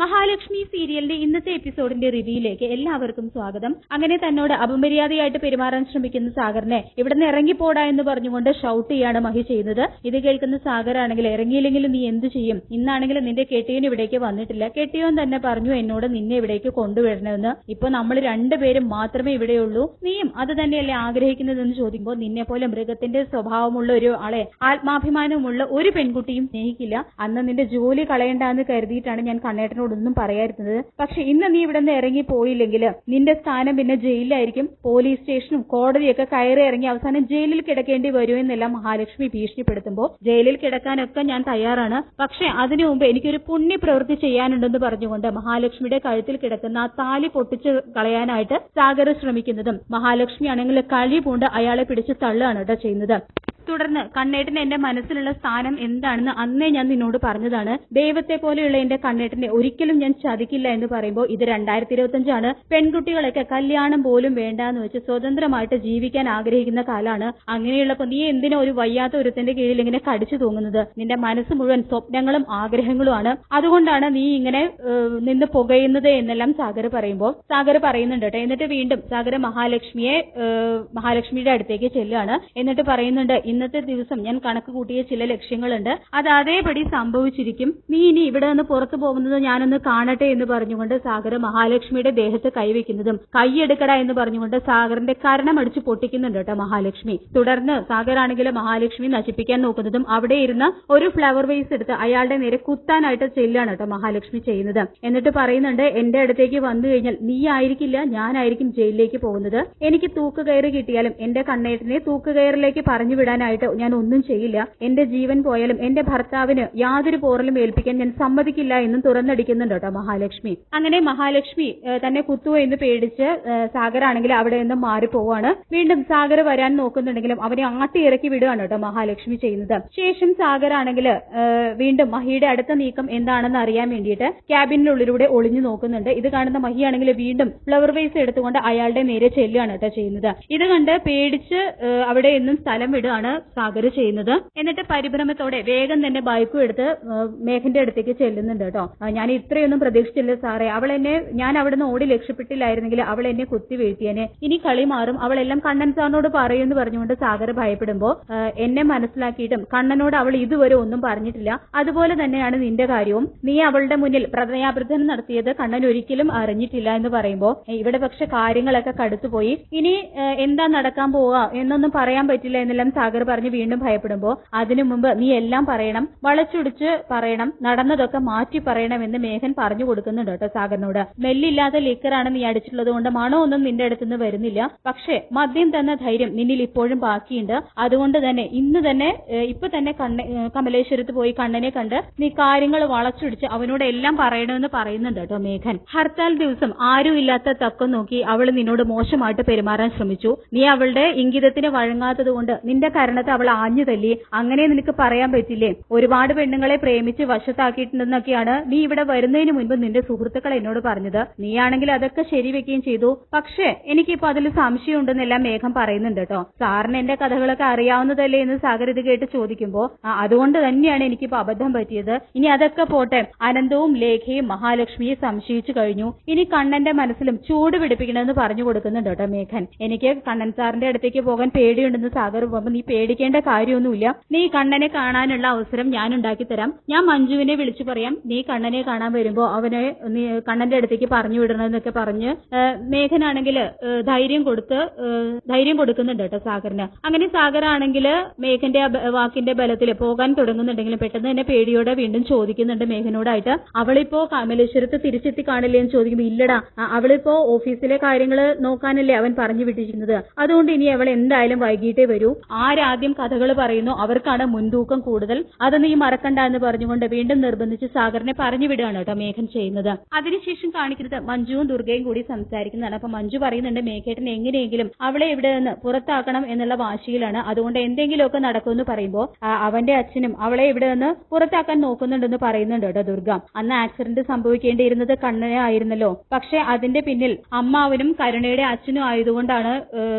മഹാലക്ഷ്മി സീരിയലിന്റെ ഇന്നത്തെ എപ്പിസോഡിന്റെ റിവ്യൂയിലേക്ക് എല്ലാവർക്കും സ്വാഗതം. അങ്ങനെ തന്നോട് അപമര്യാദയായിട്ട് പെരുമാറാൻ ശ്രമിക്കുന്ന സാഗറിനെ ഇവിടുന്ന് ഇറങ്ങിപ്പോടാ എന്ന് പറഞ്ഞുകൊണ്ട് ഷൗട്ട് ചെയ്യാണ് മഹി ചെയ്യുന്നത്. ഇത് കേൾക്കുന്ന സാഗറാണെങ്കിൽ ഇറങ്ങിയില്ലെങ്കിലും നീ എന്ത് ചെയ്യും, ഇന്നാണെങ്കിൽ നിന്റെ കെട്ടിയൻ ഇവിടേക്ക് വന്നിട്ടില്ല, കെട്ടിയോൻ തന്നെ പറഞ്ഞു എന്നോട് നിന്നെ ഇവിടേക്ക് കൊണ്ടുവരണമെന്ന്, ഇപ്പൊ നമ്മൾ രണ്ടുപേരും മാത്രമേ ഇവിടെയുള്ളൂ, നീയും അത് തന്നെയല്ലേ ആഗ്രഹിക്കുന്നതെന്ന് ചോദിക്കുമ്പോൾ നിന്നെ പോലെ മൃഗത്തിന്റെ സ്വഭാവമുള്ള ഒരു ആളെ ആത്മാഭിമാനമുള്ള ഒരു പെൺകുട്ടിയും സ്നേഹിക്കില്ല, അന്ന് നിന്റെ ജോലി കളയണ്ടെന്ന് കരുതിയിട്ടാണ് ഞാൻ കണ്ണേട്ടനോട് ഒന്നും പറയാതിരുന്നത്. പക്ഷെ ഇന്ന് നീ ഇവിടെ നിന്ന് ഇറങ്ങി പോയില്ലെങ്കിൽ നിന്റെ സ്ഥാനം പിന്നെ ജയിലിലായിരിക്കും, പോലീസ് സ്റ്റേഷനും കോടതിയൊക്കെ കയറി ഇറങ്ങി അവസാനം ജയിലിൽ കിടക്കേണ്ടി വരുമെന്നെല്ലാം മഹാലക്ഷ്മി ഭീഷണിപ്പെടുത്തുമ്പോൾ ജയിലിൽ കിടക്കാനൊക്കെ ഞാൻ തയ്യാറാണ്, പക്ഷെ അതിനു മുമ്പ് എനിക്കൊരു പുണ്യ പ്രവൃത്തി ചെയ്യാനുണ്ടെന്ന് പറഞ്ഞുകൊണ്ട് മഹാലക്ഷ്മിയുടെ കഴുത്തിൽ കിടക്കുന്ന ആ താലി പൊട്ടിച്ച് കളയാനായിട്ട് സാഗർ ശ്രമിക്കുന്നതും മഹാലക്ഷ്മി ആണെങ്കിൽ കഴി പൂണ്ട് അയാളെ പിടിച്ച് തള്ളുകയാണ് കേട്ടോ ചെയ്യുന്നത്. തുടർന്ന് കണ്ണേട്ടന് എന്റെ മനസ്സിലുള്ള സ്ഥാനം എന്താണെന്ന് അന്നേ ഞാൻ നിന്നോട് പറഞ്ഞതാണ്, ദൈവത്തെ പോലെയുള്ള എന്റെ കണ്ണേട്ടനെ ഒരിക്കലും ഞാൻ ചതിക്കില്ല എന്ന് പറയുമ്പോൾ ഇത് 2025 പെൺകുട്ടികളൊക്കെ കല്യാണം പോലും വേണ്ടാന്ന് വെച്ച് സ്വതന്ത്രമായിട്ട് ജീവിക്കാൻ ആഗ്രഹിക്കുന്ന കാലാണ്. അങ്ങനെയുള്ളപ്പോൾ നീ എന്തിനാ ഒരു വയ്യാത്ത ഒരുത്തന്റെ കീഴിൽ ഇങ്ങനെ കടിച്ചു തൂങ്ങുന്നത്, നിന്റെ മനസ്സ് മുഴുവൻ സ്വപ്നങ്ങളും ആഗ്രഹങ്ങളുമാണ്, അതുകൊണ്ടാണ് നീ ഇങ്ങനെ നിന്ന് പുകയുന്നത് എന്നെല്ലാം സാഗർ പറയുമ്പോൾ സാഗർ പറയുന്നുണ്ട് കേട്ടോ. എന്നിട്ട് വീണ്ടും സാഗർ മഹാലക്ഷ്മിയുടെ അടുത്തേക്ക് ചെല്ലുകയാണ്. എന്നിട്ട് പറയുന്നുണ്ട്, ഇന്നത്തെ ദിവസം ഞാൻ കണക്ക് കൂട്ടിയ ചില ലക്ഷ്യങ്ങളുണ്ട്, അത് അതേപടി സംഭവിച്ചിരിക്കും, നീ ഇനി ഇവിടെ നിന്ന് പുറത്തു പോകുന്നത് ഞാനൊന്ന് കാണട്ടെ എന്ന് പറഞ്ഞുകൊണ്ട് സാഗർ മഹാലക്ഷ്മിയുടെ ദേഹത്ത് കൈവയ്ക്കുന്നതും കൈയെടുക്കട എന്ന് പറഞ്ഞുകൊണ്ട് സാഗറിന്റെ കരണമടിച്ച് പൊട്ടിക്കുന്നുണ്ട് കേട്ടോ മഹാലക്ഷ്മി. തുടർന്ന് സാഗറാണെങ്കിൽ മഹാലക്ഷ്മി നശിപ്പിക്കാൻ നോക്കുന്നതും അവിടെ ഇരുന്ന് ഒരു ഫ്ലവർ വേസ് എടുത്ത് അയാളുടെ നേരെ കുത്താനായിട്ട് ചെല്ലാണ് കേട്ടോ മഹാലക്ഷ്മി ചെയ്യുന്നത്. എന്നിട്ട് പറയുന്നുണ്ട്, എന്റെ അടുത്തേക്ക് വന്നു കഴിഞ്ഞാൽ നീ ആയിരിക്കില്ല ഞാനായിരിക്കും ജയിലിലേക്ക് പോകുന്നത്, എനിക്ക് തൂക്കുകയറ് കിട്ടിയാലും എന്റെ കണ്ണേട്ടനെ തൂക്കുകയറിലേക്ക് പറഞ്ഞു വിടാനായിട്ട് ഞാൻ ഒന്നും ചെയ്യില്ല, എന്റെ ജീവൻ പോയാലും എന്റെ ഭർത്താവിന് യാതൊരു പോറലും ഏൽപ്പിക്കാൻ ഞാൻ സമ്മതിക്കില്ല എന്നും തുറന്നടിക്കുന്നുണ്ട് കേട്ടോ മഹാലക്ഷ്മി. അങ്ങനെ മഹാലക്ഷ്മി തന്നെ കുത്തുവോ എന്ന് പേടിച്ച് സാഗറാണെങ്കിൽ അവിടെ നിന്ന് മാറിപ്പോവാണ്. വീണ്ടും സാഗർ വരാൻ നോക്കുന്നുണ്ടെങ്കിലും അവനെ ആട്ടി ഇറക്കി വിടുകയാണ് കേട്ടോ മഹാലക്ഷ്മി ചെയ്യുന്നത്. ശേഷം സാഗറാണെങ്കിൽ വീണ്ടും മഹിയുടെ അടുത്ത നീക്കം എന്താണെന്ന് അറിയാൻ വേണ്ടിയിട്ട് ക്യാബിനുള്ളിലൂടെ ഒളിഞ്ഞു നോക്കുന്നുണ്ട്. ഇത് കാണുന്ന മഹിയാണെങ്കിൽ വീണ്ടും ഫ്ലവർ വേസ് എടുത്തുകൊണ്ട് അയാളുടെ നേരെ ചെല്ലുകയാണ് കേട്ടോ ചെയ്യുന്നത്. ഇത് കണ്ട് പേടിച്ച് അവിടെ നിന്നും സ്ഥലം വിടുകയാണ് സാഗർ ചെയ്യുന്നത്. എന്നിട്ട് പരിഭ്രമത്തോടെ വേഗം തന്നെ ബൈക്കും എടുത്ത് മേഘന്റെ അടുത്തേക്ക് ചെല്ലുന്നുണ്ട് കേട്ടോ. ഞാൻ ഇത്രയൊന്നും പ്രതീക്ഷിച്ചില്ല സാറേ, ഞാൻ അവിടെ നിന്ന് ഓടി രക്ഷപ്പെട്ടില്ലായിരുന്നെങ്കിൽ അവൾ എന്നെ കുത്തി വീഴ്ത്തിയേനെ, ഇനി കളി മാറും, അവളെല്ലാം കണ്ണൻ സാറിനോട് പറയുമെന്ന് പറഞ്ഞുകൊണ്ട് സാഗർ ഭയപ്പെടുമ്പോ എന്നെ മനസ്സിലാക്കിയിട്ടും കണ്ണനോട് അവൾ ഇതുവരെ ഒന്നും പറഞ്ഞിട്ടില്ല, അതുപോലെ തന്നെയാണ് നിന്റെ കാര്യവും, നീ അവളുടെ മുന്നിൽ പ്രണയാഭ്യർത്ഥന നടത്തിയത് കണ്ണൻ ഒരിക്കലും അറിഞ്ഞിട്ടില്ല എന്ന് പറയുമ്പോ ഇവിടെ പക്ഷെ കാര്യങ്ങളൊക്കെ കടുത്തുപോയി, ഇനി എന്താ നടക്കാൻ പോവാ എന്നൊന്നും പറയാൻ പറ്റില്ല എന്നെല്ലാം സാഗർ പറഞ്ഞ് വീണ്ടും ഭയപ്പെടുമ്പോ അതിനു മുമ്പ് നീ എല്ലാം പറയണം, വളച്ചൊടിച്ച് പറയണം, നടന്നതൊക്കെ മാറ്റി പറയണമെന്ന് മേഘൻ പറഞ്ഞു കൊടുക്കുന്നുണ്ട് കേട്ടോ സാഗറിനോട്. സ്മെല്ലില്ലാത്ത ലിക്കറാണ് നീ അടിച്ചിട്ടുള്ളത് കൊണ്ട് മണമൊന്നും നിന്റെ അടുത്തുനിന്ന് വരുന്നില്ല, പക്ഷെ മദ്യം തന്ന ധൈര്യം നിന്നിൽ ഇപ്പോഴും ബാക്കിയുണ്ട്, അതുകൊണ്ട് തന്നെ ഇന്ന് തന്നെ ഇപ്പൊ തന്നെ കമലേശ്വരത്ത് പോയി കണ്ണനെ കണ്ട് നീ കാര്യങ്ങൾ വളച്ചൊടിച്ച് അവനോട് എല്ലാം പറയണമെന്ന് പറയുന്നുണ്ട് കേട്ടോ മേഘൻ. ഹർത്താൽ ദിവസം ആരും ഇല്ലാത്ത തക്കം നോക്കി അവൾ നിന്നോട് മോശമായിട്ട് പെരുമാറാൻ ശ്രമിച്ചു, നീ അവളുടെ ഇംഗിതത്തിന് വഴങ്ങാത്തത് കൊണ്ട് നിന്റെ കരണത്തെ അവൾ ആഞ്ഞു തല്ലി, അങ്ങനെ നിനക്ക് പറയാൻ പറ്റില്ലേ, ഒരുപാട് പെണ്ണുങ്ങളെ പ്രേമിച്ച് വശത്താക്കിയിട്ടുണ്ടെന്നൊക്കെയാണ് നീ ഇവിടെ വരുന്നതിന് മുൻപ് നിന്റെ സുഹൃത്തുക്കൾ എന്നോട് പറഞ്ഞത്, നീയാണെങ്കിൽ അതൊക്കെ ശരിവെക്കുകയും ചെയ്തു, പക്ഷെ എനിക്കിപ്പോ അതിൽ സംശയമുണ്ടെന്നെല്ലാം മേഘം പറയുന്നുണ്ട് കേട്ടോ. സാറിന് എന്റെ കഥകളൊക്കെ അറിയാവുന്നതല്ലേ എന്ന് സാഗർ ഇത് കേട്ട് ചോദിക്കുമ്പോ അതുകൊണ്ട് തന്നെയാണ് എനിക്കിപ്പോ അബദ്ധം പറ്റിയത്, ഇനി അതൊക്കെ പോട്ടെ, അനന്തവും ലേഖയും മഹാലക്ഷ്മിയെ സംശയിച്ചു കഴിഞ്ഞു, ഇനി കണ്ണന്റെ മനസ്സിലും ചൂട് പിടിപ്പിക്കണമെന്ന് പറഞ്ഞു കൊടുക്കുന്നുണ്ട് കേട്ടോ മേഘൻ. എനിക്ക് കണ്ണൻ സാറിന്റെ അടുത്തേക്ക് പോകാൻ പേടിയുണ്ടെന്ന് സാഗർ പോകുമ്പോൾ നീ പേടിക്കേണ്ട കാര്യമൊന്നുമില്ല, നീ കണ്ണനെ കാണാനുള്ള അവസരം ഞാൻ ഉണ്ടാക്കി തരാം, ഞാൻ മഞ്ജുവിനെ വിളിച്ചു പറയാം, നീ കണ്ണനെ കാണാൻ വരുമ്പോ അവനെ കണ്ണന്റെ അടുത്തേക്ക് പറഞ്ഞു വിടണമെന്നൊക്കെ പറഞ്ഞ് മേഘനാണെങ്കിൽ ധൈര്യം കൊടുക്കുന്നുണ്ട് കേട്ടോ സാഗറിന്. അങ്ങനെ സാഗറാണെങ്കിൽ മേഘന്റെ വാക്കിന്റെ ബലത്തിൽ പോകാൻ തുടങ്ങുന്നുണ്ടെങ്കിലും പെട്ടെന്ന് തന്നെ പേടിയോടെ വീണ്ടും ചോദിക്കുന്നുണ്ട് മേഘനോടായിട്ട്, അവളിപ്പോ കമലേശ്വരത്ത് തിരിച്ചെത്തി കാണില്ലേ എന്ന് ചോദിക്കുമ്പോ ഇല്ലടാ, അവളിപ്പോ ഓഫീസിലെ കാര്യങ്ങൾ നോക്കാനല്ലേ അവൻ പറഞ്ഞു വിട്ടിരിക്കുന്നത്, അതുകൊണ്ട് ഇനി അവൾ എന്തായാലും വൈകിട്ടേ വരൂ, ആരാദ്യം കഥകൾ പറയുന്നു അവർക്കാണ് മുൻതൂക്കം കൂടുതൽ, അത് നീ മറക്കണ്ട എന്ന് പറഞ്ഞുകൊണ്ട് വീണ്ടും നിർബന്ധിച്ച് സാഗറിനെ പറഞ്ഞു വിടുകയാണ് കേട്ടോ മേഘൻ ചെയ്യുന്നത്. അതിനുശേഷം കാണിക്കുന്നത് മഞ്ജുവും ദുർഗയും കൂടി സംസാരിക്കുന്നതാണ്. അപ്പൊ മഞ്ജു പറയുന്നുണ്ട് മേഘേട്ടൻ എങ്ങനെയെങ്കിലും അവളെ ഇവിടെ നിന്ന് പുറത്താക്കണം എന്നുള്ള വാശിയിലാണ്, അതുകൊണ്ട് എന്തെങ്കിലുമൊക്കെ നടക്കുമെന്ന് പറയുമ്പോ അവന്റെ അച്ഛനും അവളെ ഇവിടെ നിന്ന് പുറത്താക്കാൻ നോക്കുന്നുണ്ടെന്ന് പറയുന്നുണ്ട് കേട്ടോ ദുർഗ. അന്ന് ആക്സിഡന്റ് സംഭവിക്കേണ്ടിയിരുന്നത് കണ്ണനെ ആയിരുന്നല്ലോ, പക്ഷെ അതിന്റെ പിന്നിൽ അമ്മാവനും കരുണയുടെ അച്ഛനും ആയതുകൊണ്ടാണ്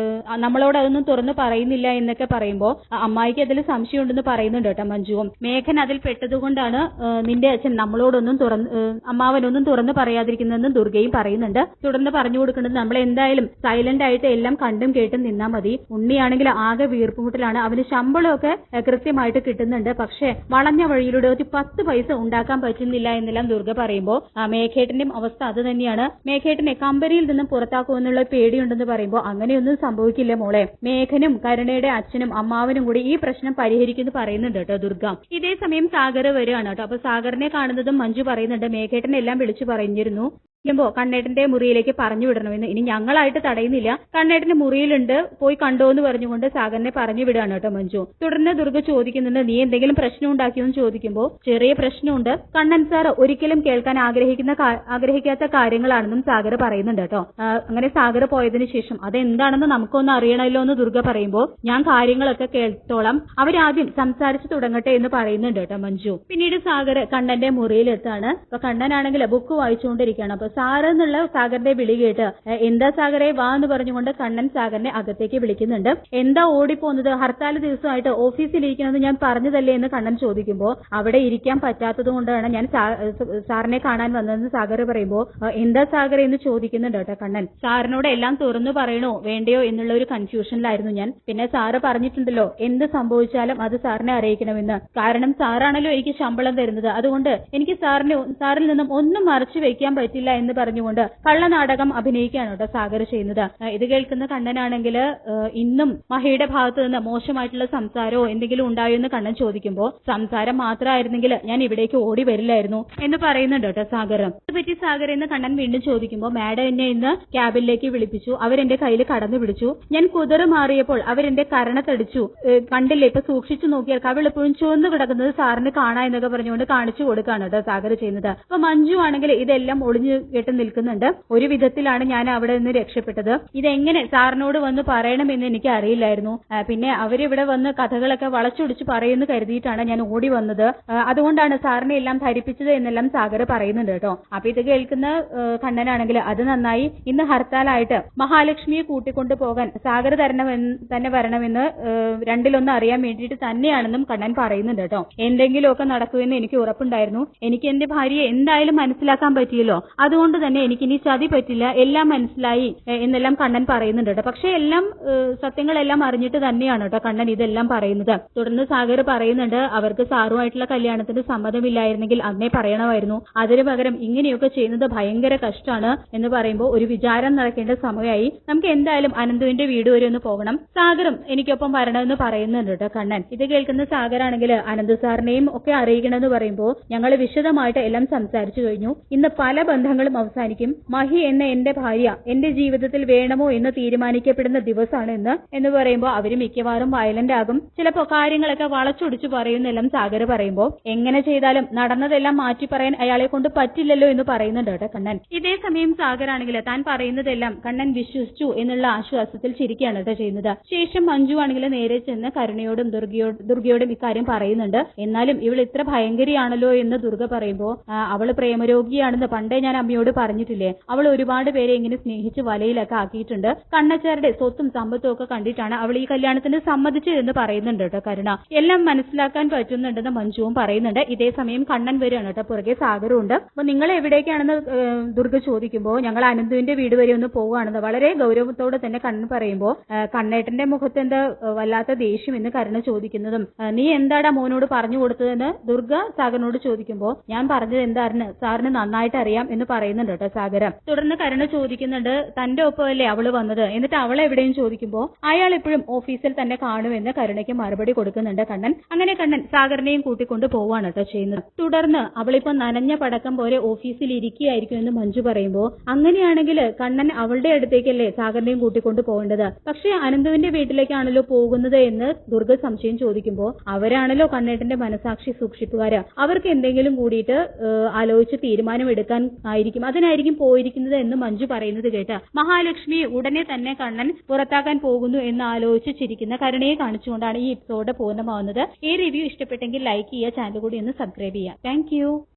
നമ്മളോട് അതൊന്നും തുറന്നു പറയുന്നില്ല എന്നൊക്കെ പറയുമ്പോൾ പറയുമ്പോൾ അമ്മായിക്ക് അതിൽ സംശയമുണ്ടെന്ന് പറയുന്നുണ്ട് കേട്ടോ മഞ്ജുവും. മേഘൻ അതിൽ പെട്ടതുകൊണ്ടാണ് നിന്റെ അച്ഛൻ നമ്മളോടൊന്നും അമ്മാവനൊന്നും തുറന്ന് പറയാതിരിക്കുന്നതെന്ന് ദുർഗയും പറയുന്നുണ്ട്. തുടർന്ന് പറഞ്ഞു കൊടുക്കുന്നത് നമ്മൾ എന്തായാലും സൈലന്റ് ആയിട്ട് എല്ലാം കണ്ടും കേട്ടും നിന്നാ മതി. ഉണ്ണിയാണെങ്കിൽ ആകെ വീർപ്പുമുട്ടലാണ്. അവന് ശമ്പളമൊക്കെ കൃത്യമായിട്ട് കിട്ടുന്നുണ്ട്. പക്ഷെ വളഞ്ഞ വഴിയിലൂടെ ഒരു 10 പൈസ ഉണ്ടാക്കാൻ പറ്റുന്നില്ല എന്നെല്ലാം ദുർഗ പറയുമ്പോൾ മേഘേട്ടന്റെയും അവസ്ഥ അത് തന്നെയാണ്. മേഘേട്ടനെ കമ്പനിയിൽ നിന്നും പുറത്താക്കുമെന്നുള്ള പേടിയുണ്ടെന്ന് പറയുമ്പോൾ അങ്ങനെയൊന്നും സംഭവിക്കില്ല മോളെ. മേഘനും കരുണയുടെ അച്ഛനും അമ്മാവനും കൂടി ഈ പ്രശ്നം പരിഹരിക്കുമെന്ന് പറയുന്നുണ്ട് കേട്ടോ ദുർഗ. ഇതേ സമയം സാഗർ വരികയാണ് കേട്ടോ. അപ്പൊ സാഗറിനെ കാണുന്നതും മഞ്ജു പറയുന്നുണ്ട് മേഘേട്ടനെ എല്ലാം വിളിച്ചു പറഞ്ഞിരുന്നു കണ്ണേട്ടന്റെ മുറിയിലേക്ക് പറഞ്ഞു വിടണമെന്ന്. ഇനി ഞങ്ങളായിട്ട് തടയുന്നില്ല, കണ്ണേട്ടന്റെ മുറിയിലുണ്ട്, പോയി കണ്ടോ എന്ന് പറഞ്ഞുകൊണ്ട് സാഗറിനെ പറഞ്ഞു വിടുകയാണ് കേട്ടോ മഞ്ജു. തുടർന്ന് ദുർഗ ചോദിക്കുന്നുണ്ട് നീ എന്തെങ്കിലും പ്രശ്നം ഉണ്ടാക്കിയോ എന്ന് ചോദിക്കുമ്പോൾ ചെറിയ പ്രശ്നമുണ്ട്, കണ്ണൻ സാർ ഒരിക്കലും കേൾക്കാൻ ആഗ്രഹിക്കാത്ത കാര്യങ്ങളാണെന്നും സാഗർ പറയുന്നുണ്ട് കേട്ടോ. അങ്ങനെ സാഗർ പോയതിനു ശേഷം അതെന്താണെന്ന് നമുക്കൊന്ന് അറിയണമല്ലോ എന്ന് ദുർഗ പറയുമ്പോൾ ഞാൻ കാര്യങ്ങളൊക്കെ കേട്ടോളാം, അവരാദ്യം സംസാരിച്ചു തുടങ്ങട്ടെ എന്ന് പറയുന്നുണ്ട് കേട്ടോ മഞ്ജു. പിന്നീട് സാഗർ കണ്ണന്റെ മുറിയിലെത്താണ്. അപ്പൊ കണ്ണനാണെങ്കിൽ ബുക്ക് വായിച്ചുകൊണ്ടിരിക്കുകയാണ്. അപ്പൊ സാറ് എന്നുള്ള സാഗറിന്റെ വിളി കേട്ട് എന്താ സാഗറെ വാ എന്ന് പറഞ്ഞുകൊണ്ട് കണ്ണൻ സാഗറിനെ അകത്തേക്ക് വിളിക്കുന്നുണ്ട്. എന്താ ഓടിപ്പോന്നത്, ഹർത്താൽ ദിവസമായിട്ട് ഓഫീസിലിരിക്കുന്നത് ഞാൻ പറഞ്ഞതല്ലേ എന്ന് കണ്ണൻ ചോദിക്കുമ്പോൾ അവിടെ ഇരിക്കാൻ പറ്റാത്തത് കൊണ്ടാണ് ഞാൻ സാറിനെ കാണാൻ വന്നതെന്ന് സാഗർ പറയുമ്പോൾ എന്താ സാഗറെ എന്ന് ചോദിക്കുന്നുണ്ട് കേട്ടോ കണ്ണൻ. സാറിനോട് എല്ലാം തുറന്നു പറയണോ വേണ്ടയോ എന്നുള്ള ഒരു കൺഫ്യൂഷനിലായിരുന്നു ഞാൻ. പിന്നെ സാറ് പറഞ്ഞിട്ടുണ്ടല്ലോ എന്ത് സംഭവിച്ചാലും അത് സാറിനെ അറിയിക്കണമെന്ന്. കാരണം സാറാണല്ലോ എനിക്ക് ശമ്പളം തരുന്നത്, അതുകൊണ്ട് എനിക്ക് സാറിൽ നിന്നും ഒന്നും മറച്ചു വെക്കാൻ പറ്റില്ല എന്ന് പറഞ്ഞുകൊണ്ട് കള്ളനാടകം അഭിനയിക്കുകയാണ് കേട്ടോ സാഗർ ചെയ്യുന്നത്. ഇത് കേൾക്കുന്ന കണ്ണനാണെങ്കിൽ ഇന്നും മഹിയുടെ ഭാഗത്ത് നിന്ന് മോശമായിട്ടുള്ള സംസാരമോ എന്തെങ്കിലും ഉണ്ടായോ എന്ന് കണ്ണൻ ചോദിക്കുമ്പോൾ സംസാരം മാത്രമായിരുന്നെങ്കിൽ ഞാൻ ഇവിടേക്ക് ഓടി വരില്ലായിരുന്നു എന്ന് പറയുന്നുണ്ട് കേട്ടോ സാഗർ. ഇതുപറ്റി സാഗർ എന്ന് കണ്ണൻ വീണ്ടും ചോദിക്കുമ്പോൾ മാഡം എന്നെ ഇന്ന് ക്യാബിലേക്ക് വിളിപ്പിച്ചു, അവരെന്റെ കയ്യിൽ കടന്നു പിടിച്ചു, ഞാൻ കുതിറ് മാറിയപ്പോൾ അവരെന്റെ കരണത്തടിച്ചു, കണ്ടില്ലേ ഇപ്പൊ സൂക്ഷിച്ചു നോക്കിയാൽ കവിളെപ്പോഴും ചുവന്നു കിടക്കുന്നത് സാറിന് കാണാ എന്നൊക്കെ പറഞ്ഞുകൊണ്ട് കാണിച്ചു കൊടുക്കുകയാണ് കേട്ടോ സാഗർ ചെയ്യുന്നത്. അപ്പൊ മഞ്ജു ആണെങ്കിൽ ഇതെല്ലാം ഒളിഞ്ഞു കേട്ട് നിൽക്കുന്നുണ്ട്. ഒരു വിധത്തിലാണ് ഞാൻ അവിടെ നിന്ന് രക്ഷപ്പെട്ടത്, ഇതെങ്ങനെ സാറിനോട് വന്ന് പറയണമെന്ന് എനിക്ക് അറിയില്ലായിരുന്നു, പിന്നെ അവരിവിടെ വന്ന് കഥകളൊക്കെ വളച്ചൊടിച്ച് പറയുന്നു കരുതിയിട്ടാണ് ഞാൻ ഓടി വന്നത്, അതുകൊണ്ടാണ് സാറിനെ എല്ലാം ധരിപ്പിച്ചത് എന്നെല്ലാം സാഗർ പറയുന്നുണ്ട് കേട്ടോ. അപ്പൊ ഇത് കേൾക്കുന്ന കണ്ണനാണെങ്കിൽ അത് നന്നായി, ഇന്ന് ഹർത്താലായിട്ട് മഹാലക്ഷ്മിയെ കൂട്ടിക്കൊണ്ടു പോകാൻ സാഗർ തന്നെ വരണമെന്ന് രണ്ടിലൊന്ന് അറിയാൻ വേണ്ടിയിട്ട് തന്നെയാണെന്നും കണ്ണൻ പറയുന്നുണ്ട് കേട്ടോ. എന്തെങ്കിലുമൊക്കെ നടക്കുമെന്ന് എനിക്ക് ഉറപ്പുണ്ടായിരുന്നു, എനിക്ക് എന്റെ ഭാര്യയെ എന്തായാലും മനസ്സിലാക്കാൻ പറ്റിയല്ലോ, അതുകൊണ്ട് തന്നെ എനിക്കിനി ചതി പറ്റില്ല, എല്ലാം മനസ്സിലായി എന്നെല്ലാം കണ്ണൻ പറയുന്നുണ്ട് കേട്ടോ. പക്ഷെ എല്ലാം സത്യങ്ങളെല്ലാം അറിഞ്ഞിട്ട് തന്നെയാണ് കേട്ടോ കണ്ണൻ ഇതെല്ലാം പറയുന്നത്. തുടർന്ന് സാഗർ പറയുന്നുണ്ട് അവർക്ക് സാറുമായിട്ടുള്ള കല്യാണത്തിന് സമ്മതമില്ലായിരുന്നെങ്കിൽ അന്നേ പറയണമായിരുന്നു, അതിനു പകരം ഇങ്ങനെയൊക്കെ ചെയ്യുന്നത് ഭയങ്കര കഷ്ടമാണ് എന്ന് പറയുമ്പോൾ ഒരു വിചാരം നടക്കേണ്ട സമയമായി, നമുക്ക് എന്തായാലും അനന്തുവിന്റെ വീട് വരെ ഒന്ന് പോകണം, സാഗറും എനിക്കൊപ്പം വരണമെന്ന് പറയുന്നുണ്ട് കേട്ടോ കണ്ണൻ. ഇത് കേൾക്കുന്ന സാഗറാണെങ്കിൽ അനന്ത് സാറിനെയും ഒക്കെ അറിയിക്കണമെന്ന് പറയുമ്പോൾ ഞങ്ങൾ വിശദമായിട്ട് എല്ലാം സംസാരിച്ചു കഴിഞ്ഞു, ഇന്ന് പല ബന്ധങ്ങളും അവസാനിക്കും, മഹി എന്ന എന്റെ ഭാര്യ എന്റെ ജീവിതത്തിൽ വേണമോ എന്ന് തീരുമാനിക്കപ്പെടുന്ന ദിവസമാണ് എന്ന് പറയുമ്പോൾ അവര് മിക്കവാറും വയലന്റ് ആകും, ചിലപ്പോ കാര്യങ്ങളൊക്കെ വളച്ചൊടിച്ചു പറയുന്നെല്ലാം സാഗർ പറയുമ്പോൾ എങ്ങനെ ചെയ്താലും നടന്നതെല്ലാം മാറ്റി പറയാൻ അയാളെ കൊണ്ട് പറ്റില്ലല്ലോ എന്ന് പറയുന്നുണ്ട് കേട്ടോ കണ്ണൻ. ഇതേ സമയം സാഗർ ആണെങ്കിൽ താൻ പറയുന്നതെല്ലാം കണ്ണൻ വിശ്വസിച്ചു എന്നുള്ള ആശ്വാസത്തിൽ ചിരിക്കുകയാണ് കേട്ടോ ചെയ്യുന്നത്. ശേഷം മഞ്ജു ആണെങ്കിൽ നേരെ ചെന്ന് കരുണയോടും ദുർഗയോടും ഇക്കാര്യം പറയുന്നുണ്ട്. എന്നാലും ഇവൾ ഇത്ര ഭയങ്കരിയാണല്ലോ എന്ന് ദുർഗ പറയുമ്പോൾ അവള് പ്രേമരോഗിയാണെന്ന് പണ്ടേ ഞാൻ അമ്മയോട് പറഞ്ഞിട്ടില്ലേ, അവൾ ഒരുപാട് പേരെ ഇങ്ങനെ സ്നേഹിച്ച് വലയിലൊക്കെ ആക്കിയിട്ടുണ്ട്, കണ്ണച്ചാരുടെ സ്വത്തും സമ്പത്തും ഒക്കെ കണ്ടിട്ടാണ് അവൾ ഈ കല്യാണത്തിന് സമ്മതിച്ചത് എന്ന് പറയുന്നുണ്ട് കേട്ടോ കരുണ. എല്ലാം മനസ്സിലാക്കാൻ പറ്റുന്നുണ്ടെന്ന് മഞ്ജുവും പറയുന്നുണ്ട്. ഇതേ സമയം കണ്ണൻ വരികയാണ് കേട്ടോ, പുറകെ സാഗറും ഉണ്ട്. അപ്പൊ നിങ്ങൾ എവിടേക്കാണെന്ന് ദുർഗ ചോദിക്കുമ്പോൾ ഞങ്ങൾ അനന്തുവിന്റെ വീട് വരെ ഒന്ന് പോവുകയാണെന്ന് വളരെ ഗൗരവത്തോടെ തന്നെ കണ്ണൻ പറയുമ്പോൾ കണ്ണേട്ടന്റെ മുഖത്ത് എന്താ വല്ലാത്ത ദേഷ്യം എന്ന് കരുണ ചോദിക്കുന്നതും നീ എന്താടാ മോനോട് പറഞ്ഞു കൊടുത്തതെന്ന് ദുർഗ സാഗറിനോട് ചോദിക്കുമ്പോൾ ഞാൻ പറഞ്ഞത് എന്തായിരുന്നു സാറിന് നന്നായിട്ട് അറിയാം എന്ന് പറയുന്നുണ്ട് കേട്ടോ സാഗര. തുടർന്ന് കരുണ ചോദിക്കുന്നുണ്ട് തന്റെ ഒപ്പമല്ലേ അവള് വന്നത്, എന്നിട്ട് അവളെ എവിടെയും ചോദിക്കുമ്പോൾ അയാൾ എപ്പോഴും ഓഫീസിൽ തന്നെ കാണുമെന്ന് കരുണയ്ക്ക് മറുപടി കൊടുക്കുന്നുണ്ട് കണ്ണൻ. അങ്ങനെ കണ്ണൻ സാഗറിനെയും കൂട്ടിക്കൊണ്ട് പോവാണ് കേട്ടോ ചെയ്യുന്നത്. തുടർന്ന് അവളിപ്പോ നനഞ്ഞ പടക്കം പോലെ ഓഫീസിൽ ഇരിക്കുകയായിരിക്കും എന്ന് മഞ്ജു പറയുമ്പോൾ അങ്ങനെയാണെങ്കിൽ കണ്ണൻ അവളുടെ അടുത്തേക്കല്ലേ സാഗറിനെയും കൂട്ടിക്കൊണ്ട് പോകേണ്ടത്, പക്ഷെ അനന്തുവിന്റെ വീട്ടിലേക്കാണല്ലോ പോകുന്നത് എന്ന് ദുർഗ സംശയം ചോദിക്കുമ്പോൾ അവരാണല്ലോ കണ്ണേട്ടന്റെ മനസാക്ഷി സൂക്ഷിപ്പുകാര്, അവർക്ക് എന്തെങ്കിലും കൂടിയിട്ട് ആലോചിച്ച് തീരുമാനം എടുക്കാൻ ആയിരിക്കും, അതിനായിരിക്കും പോയിരിക്കുന്നത് എന്ന് മഞ്ജു പറയുന്നത് കേട്ട് മഹാലക്ഷ്മിയെ ഉടനെ തന്നെ കണ്ണൻ പുറത്താക്കാൻ പോകുന്നു എന്ന് ആലോചിച്ച് ചിരിക്കുന്ന കരുണയെ കാണിച്ചുകൊണ്ടാണ് ഈ എപ്പിസോഡ് പൂർണ്ണമാവുന്നത്. ഈ റിവ്യൂ ഇഷ്ടപ്പെട്ടെങ്കിൽ ലൈക്ക് ചെയ്യുക, ചാനൽ കൂടി ഒന്ന് സബ്സ്ക്രൈബ് ചെയ്യുക. താങ്ക്